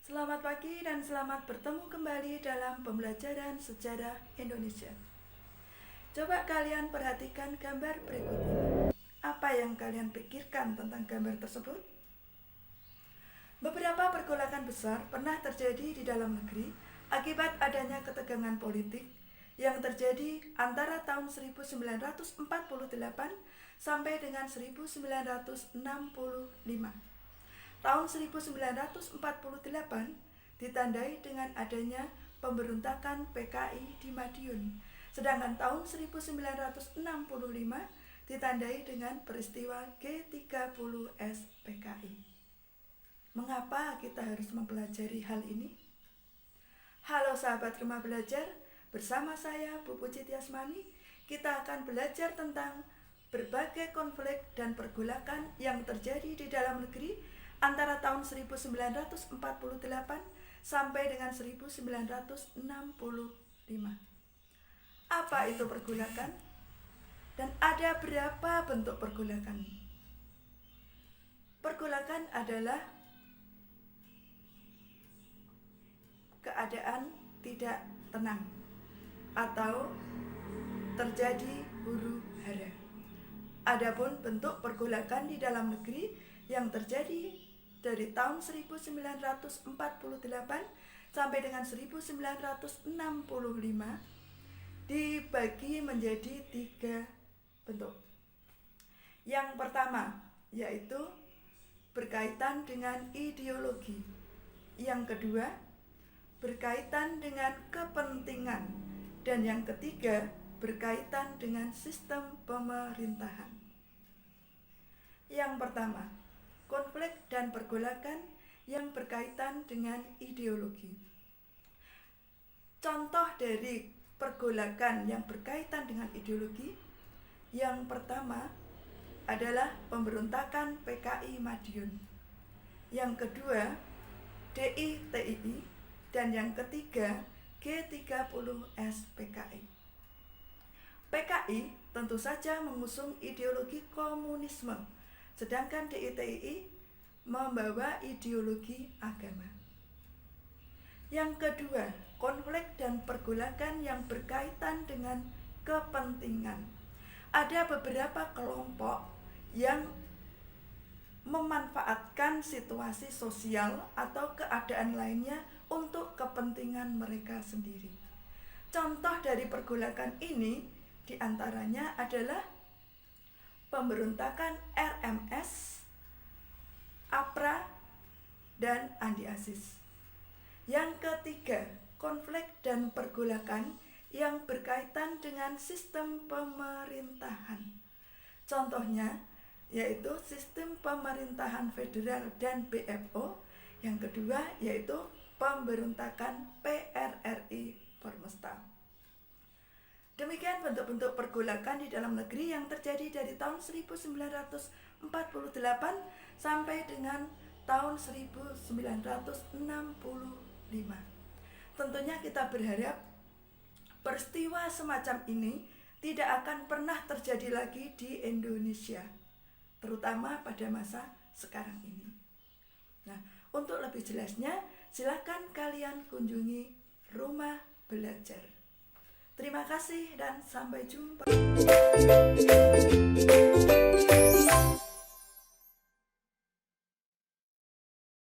Selamat pagi dan selamat bertemu kembali dalam pembelajaran sejarah Indonesia. Coba kalian perhatikan gambar berikut ini. Apa yang kalian pikirkan tentang gambar tersebut? Beberapa pergolakan besar pernah terjadi di dalam negeri akibat adanya ketegangan politik yang terjadi antara tahun 1948 sampai dengan 1965. Tahun 1948 ditandai dengan adanya pemberontakan PKI di Madiun, sedangkan tahun 1965 ditandai dengan peristiwa G30S PKI. Mengapa kita harus mempelajari hal ini? Halo sahabat Rumah Belajar, bersama saya Bu Puji Tiasmani, kita akan belajar tentang berbagai konflik dan pergolakan yang terjadi di dalam negeri antara tahun 1948 sampai dengan 1965. Apa itu pergolakan? Dan ada berapa bentuk pergolakan? Pergolakan adalah keadaan tidak tenang atau terjadi huru-hara. Adapun bentuk pergolakan di dalam negeri yang terjadi dari tahun 1948 sampai dengan 1965 dibagi menjadi 3 bentuk. Yang pertama yaitu berkaitan dengan ideologi. Yang kedua berkaitan dengan kepentingan, dan yang ketiga berkaitan dengan sistem pemerintahan. Yang pertama, konflik dan pergolakan yang berkaitan dengan ideologi. Contoh dari pergolakan yang berkaitan dengan ideologi yang pertama adalah pemberontakan PKI Madiun. Yang kedua, DITII, dan yang ketiga G30S PKI. PKI tentu saja mengusung ideologi komunisme, sedangkan DITII membawa ideologi agama. Yang kedua, konflik dan pergolakan yang berkaitan dengan kepentingan. Ada beberapa kelompok yang memanfaatkan situasi sosial atau keadaan lainnya untuk kepentingan mereka sendiri. Contoh dari pergolakan ini diantaranya adalah pemberontakan RMS, APRA, dan Andi Aziz. Yang ketiga, konflik dan pergolakan yang berkaitan dengan sistem pemerintahan. Contohnya yaitu sistem pemerintahan federal dan BFO. Yang kedua yaitu pemberontakan PRRI Formesta. Demikian bentuk-bentuk pergolakan di dalam negeri yang terjadi dari tahun 1948 sampai dengan tahun 1965. Tentunya kita berharap peristiwa semacam ini tidak akan pernah terjadi lagi di Indonesia, terutama pada masa sekarang ini. Nah, untuk lebih jelasnya, silakan kalian kunjungi Rumah Belajar. Terima kasih dan sampai jumpa.